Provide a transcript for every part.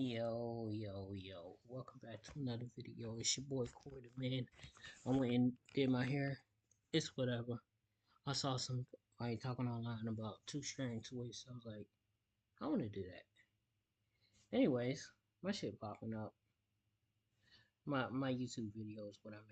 Yo, welcome back to another video. It's your boy Corey, man. I went and did my hair. It's whatever. I saw somebody talking online about 2-string twists. I was like, I want to do that. Anyways, my shit popping up. My YouTube video is what I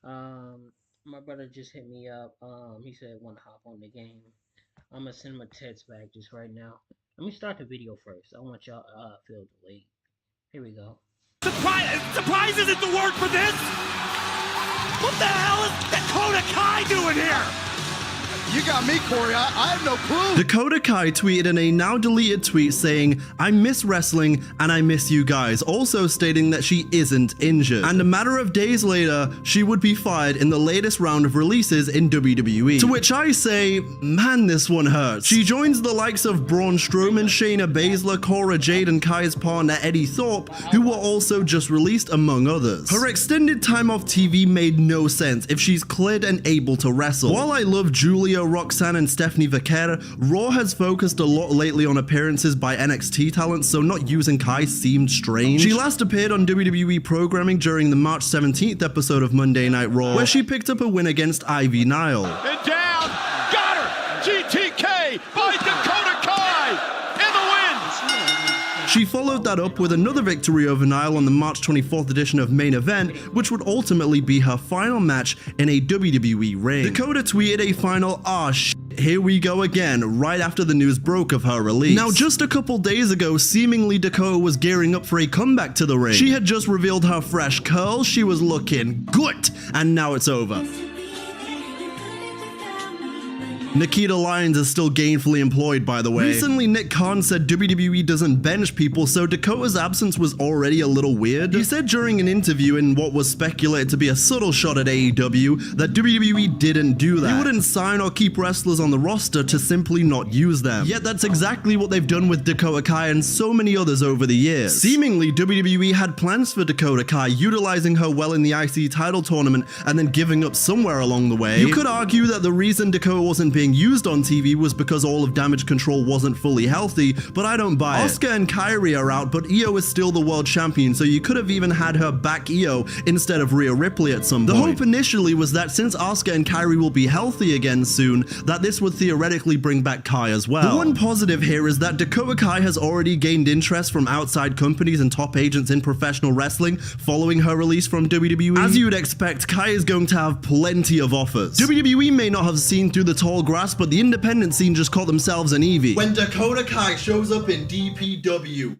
mean. My brother just hit me up. He said want to hop on the game. I'm gonna send him a text back just right now. Let me start the video first. I want y'all feel the wait. Here we go. Surprise isn't the word for this! What the hell is Dakota Kai doing here? You got me, Corey. I have no clue. Dakota Kai tweeted in a now deleted tweet saying, "I miss wrestling and I miss you guys," also stating that she isn't injured. And a matter of days later, she would be fired in the latest round of releases in WWE. To which I say, man, this one hurts. She joins the likes of Braun Strowman, Shayna Baszler, Cora Jade, and Kai's partner Eddie Thorpe, who were also just released, among others. Her extended time off TV made no sense if she's cleared and able to wrestle. While I love Julia, Roxanne, and Stephanie Vaquera, Raw has focused a lot lately on appearances by NXT talent, so not using Kai seemed strange. She last appeared on WWE programming during the March 17th episode of Monday Night Raw, where she picked up a win against Ivy Nile. And down! Got her! GTK by Dakota Kai! In the win! She followed that up with another victory over Nile on the March 24th edition of Main Event, which would ultimately be her final match in a WWE ring. Dakota tweeted a final here we go again, right after the news broke of her release. Now, just a couple days ago, seemingly Dakota was gearing up for a comeback to the ring. She had just revealed her fresh curls, she was looking good, and now it's over. Nikita Lyons is still gainfully employed, by the way. Recently, Nick Khan said WWE doesn't bench people, so Dakota's absence was already a little weird. He said during an interview in what was speculated to be a subtle shot at AEW that WWE didn't do that. They wouldn't sign or keep wrestlers on the roster to simply not use them. Yet that's exactly what they've done with Dakota Kai and so many others over the years. Seemingly, WWE had plans for Dakota Kai, utilizing her well in the IC title tournament and then giving up somewhere along the way. You could argue that the reason Dakota wasn't being used on TV was because all of Damage Control wasn't fully healthy, but I don't buy it. Asuka and Kairi are out, but Io is still the world champion, so you could have even had her back Io instead of Rhea Ripley at some point. The hope initially was that since Asuka and Kairi will be healthy again soon, that this would theoretically bring back Kai as well. The one positive here is that Dakota Kai has already gained interest from outside companies and top agents in professional wrestling following her release from WWE. As you would expect, Kai is going to have plenty of offers. WWE may not have seen through the tall grass, but the independent scene just caught themselves an Evie. When Dakota Kai shows up in DPW.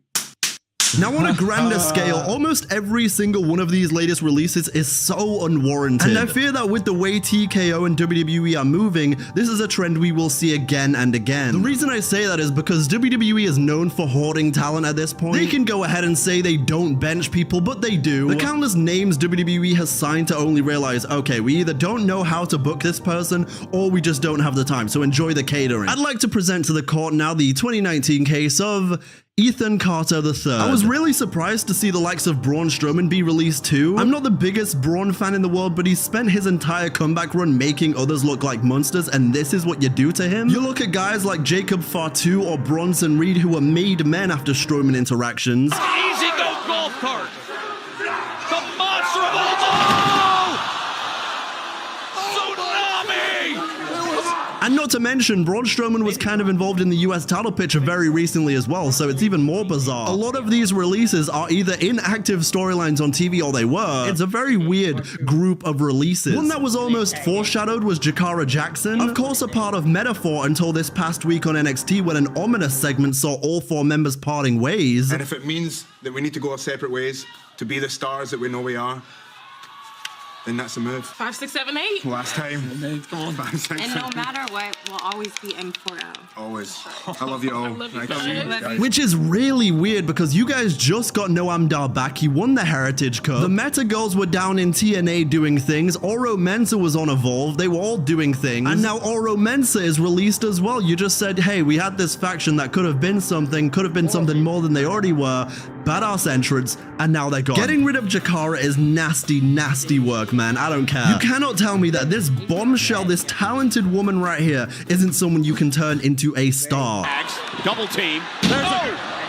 Now, on a grander scale, almost every single one of these latest releases is so unwarranted. And I fear that with the way TKO and WWE are moving, this is a trend we will see again and again. The reason I say that is because WWE is known for hoarding talent at this point. They can go ahead and say they don't bench people, but they do. The countless names WWE has signed to only realize, okay, we either don't know how to book this person, or we just don't have the time, so enjoy the catering. I'd like to present to the court now the 2019 case of Ethan Carter III. I was really surprised to see the likes of Braun Strowman be released too. I'm not the biggest Braun fan in the world, but he's spent his entire comeback run making others look like monsters, and this is what you do to him? You look at guys like Jacob Fatu or Bronson Reed, who were made men after Strowman interactions. Easy go golf cart! The monster of Omaha! And not to mention, Braun Strowman was kind of involved in the US title picture very recently as well, so it's even more bizarre. A lot of these releases are either inactive storylines on TV or they were. It's a very weird group of releases. One that was almost foreshadowed was Jakara Jackson. Of course, a part of metaphor until this past week on NXT when an ominous segment saw all 4 members parting ways. And if it means that we need to go our separate ways to be the stars that we know we are, then that's a move. 5, 6, 7, 8. Last time. Come on. 5, 6, and no matter what, we'll always be in for out. Always. I love you all. Love you. Which is really weird because you guys just got Noam Dar back. He won the Heritage Cup. The Meta Girls were down in TNA doing things. Oro Mensa was on Evolve. They were all doing things. And now Oro Mensa is released as well. You just said, hey, we had this faction that could have been something more than they already were. Badass entrance, and now they're gone. Getting rid of Jakara is nasty, nasty work, man. I don't care. You cannot tell me that this bombshell, this talented woman right here, isn't someone you can turn into a star. Double team. There's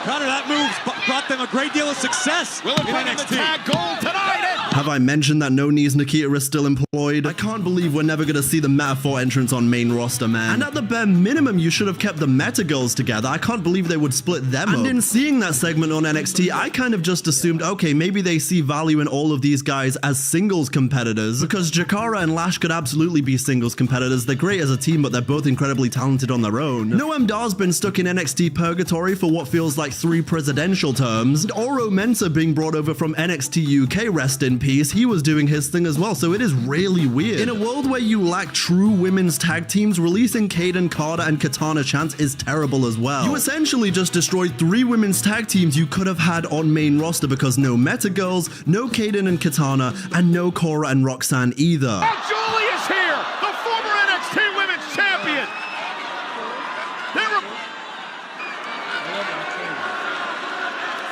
Crowder, that move brought them a great deal of success. Will it bring in the tag gold tonight? Have I mentioned that No Knees Nikita is still employed? I can't believe we're never gonna see the Metaphor entrance on main roster, man. And at the bare minimum, you should have kept the Meta Girls together. I can't believe they would split them up. And in seeing that segment on NXT, I kind of just assumed, okay, maybe they see value in all of these guys as singles competitors, because Jakara and Lash could absolutely be singles competitors. They're great as a team, but they're both incredibly talented on their own. Noam Dar's been stuck in NXT purgatory for what feels like 3 presidential terms. And Oro Mensah being brought over from NXT UK, rest in peace, he was doing his thing as well, so it is really weird. In a world where you lack true women's tag teams, releasing Kaden Carter and Katana Chance is terrible as well. You essentially just destroyed 3 women's tag teams you could have had on main roster because no Meta Girls, no Kaden and Katana, and no Cora and Roxanne either. And Julie is here, the former NXT Women's Champion.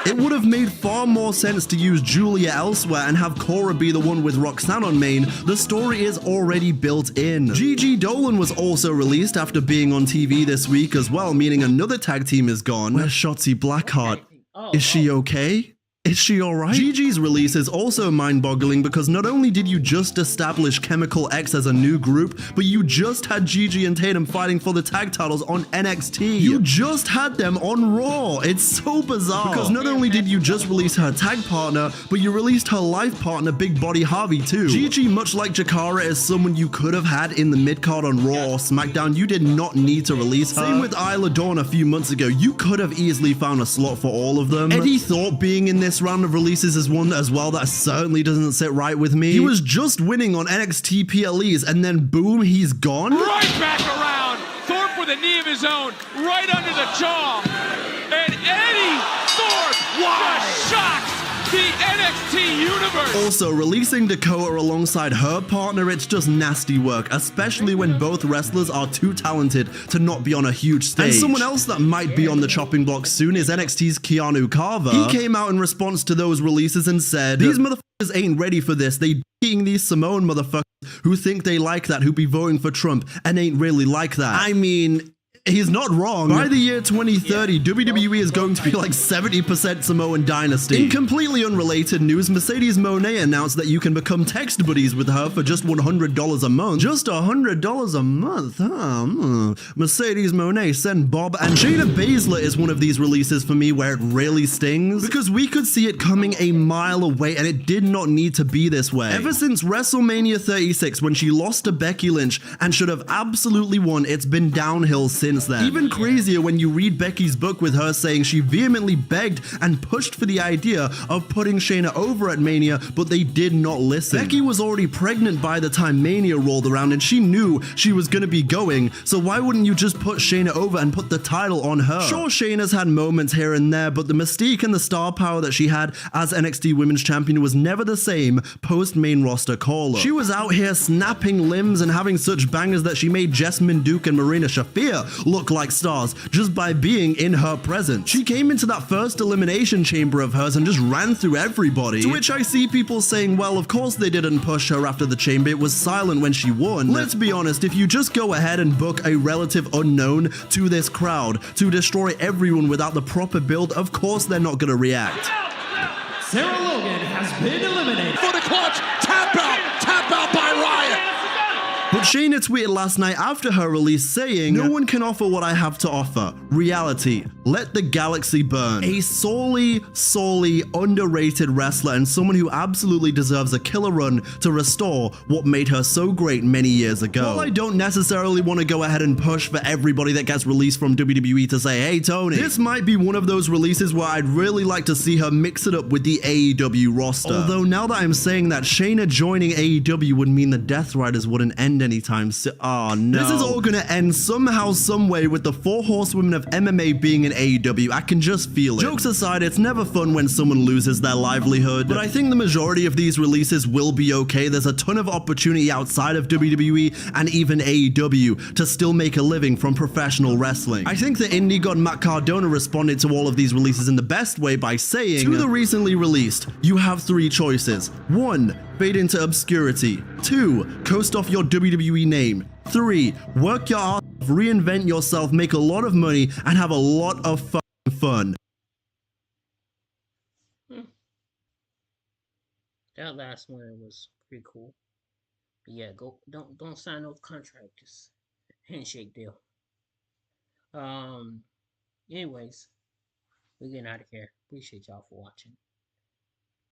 It would have made far more sense to use Julia elsewhere and have Cora be the one with Roxanne on main. The story is already built in. Gigi Dolan was also released after being on TV this week as well, meaning another tag team is gone. Where's Shotzi Blackheart? Is she okay? Is she alright? Gigi's release is also mind-boggling because not only did you just establish Chemical X as a new group, but you just had Gigi and Tatum fighting for the tag titles on NXT. You just had them on Raw. It's so bizarre. Because not only did you just release her tag partner, but you released her life partner, Big Body Harvey, too. Gigi, much like Jakara, is someone you could have had in the mid-card on Raw or SmackDown. You did not need to release her. Same with Isla Dawn a few months ago. You could have easily found a slot for all of them. Eddie Thorpe being in this round of releases is one as well that certainly doesn't sit right with me. He was just winning on NXT PLEs and then boom, he's gone. Right back around. Thorpe with a knee of his own, right under the jaw. And Eddie Thorpe just shocks the NXT universe. Also, releasing Dakota alongside her partner, it's just nasty work, especially when both wrestlers are too talented to not be on a huge stage. And someone else that might be on the chopping block soon is NXT's Keanu Carver. He came out in response to those releases and said, "These motherfuckers ain't ready for this. They being these Samoan motherfuckers who think they like that, who be voting for Trump and ain't really like that." I mean, he's not wrong. By the year 2030, WWE is going to be like 70% Samoan Dynasty. In completely unrelated news, Mercedes Moné announced that you can become text buddies with her for just $100 a month. Just $100 a month, huh? Mercedes Moné, send Bob. And Shayna Baszler is one of these releases for me where it really stings, because we could see it coming a mile away and it did not need to be this way. Ever since WrestleMania 36, when she lost to Becky Lynch and should have absolutely won, it's been downhill since then. Even crazier when you read Becky's book with her saying she vehemently begged and pushed for the idea of putting Shayna over at Mania, but they did not listen. Becky was already pregnant by the time Mania rolled around and she knew she was gonna be going, so why wouldn't you just put Shayna over and put the title on her? Sure, Shayna's had moments here and there, but the mystique and the star power that she had as NXT Women's Champion was never the same post main roster call-up. She was out here snapping limbs and having such bangers that she made Jessamine Duke and Marina Shafir look like stars just by being in her presence. She came into that first elimination chamber of hers and just ran through everybody, to which I see people saying, well, of course they didn't push her after the chamber, it was silent when she won. Let's be honest, if you just go ahead and book a relative unknown to this crowd to destroy everyone without the proper build, of course they're not gonna react. Sarah Logan has been eliminated. For the clutch, tap out by Riot. But Shayna tweeted last night after her release saying, "No one can offer what I have to offer. Reality. Let the galaxy burn." A sorely underrated wrestler and someone who absolutely deserves a killer run to restore what made her so great many years ago. While I don't necessarily want to go ahead and push for everybody that gets released from WWE to say, hey Tony, this might be one of those releases where I'd really like to see her mix it up with the AEW roster. Although now that I'm saying that, Shayna joining AEW would mean the Death Riders wouldn't end anytime soon. Oh no. This is all gonna end somehow, some way with the 4 horsewomen of MMA being in AEW. I can just feel it. Jokes aside, it's never fun when someone loses their livelihood, but I think the majority of these releases will be okay. There's a ton of opportunity outside of WWE and even AEW to still make a living from professional wrestling. I think the indie god Matt Cardona responded to all of these releases in the best way by saying, to the recently released, you have 3 choices. 1, fade into obscurity. 2, coast off your WWE name. 3, work your ass off, reinvent yourself, make a lot of money, and have a lot of fun. Hmm. That last one was pretty cool. But yeah, go don't sign no contract. Just handshake deal. Um. Anyways, we're getting out of here. Appreciate y'all for watching.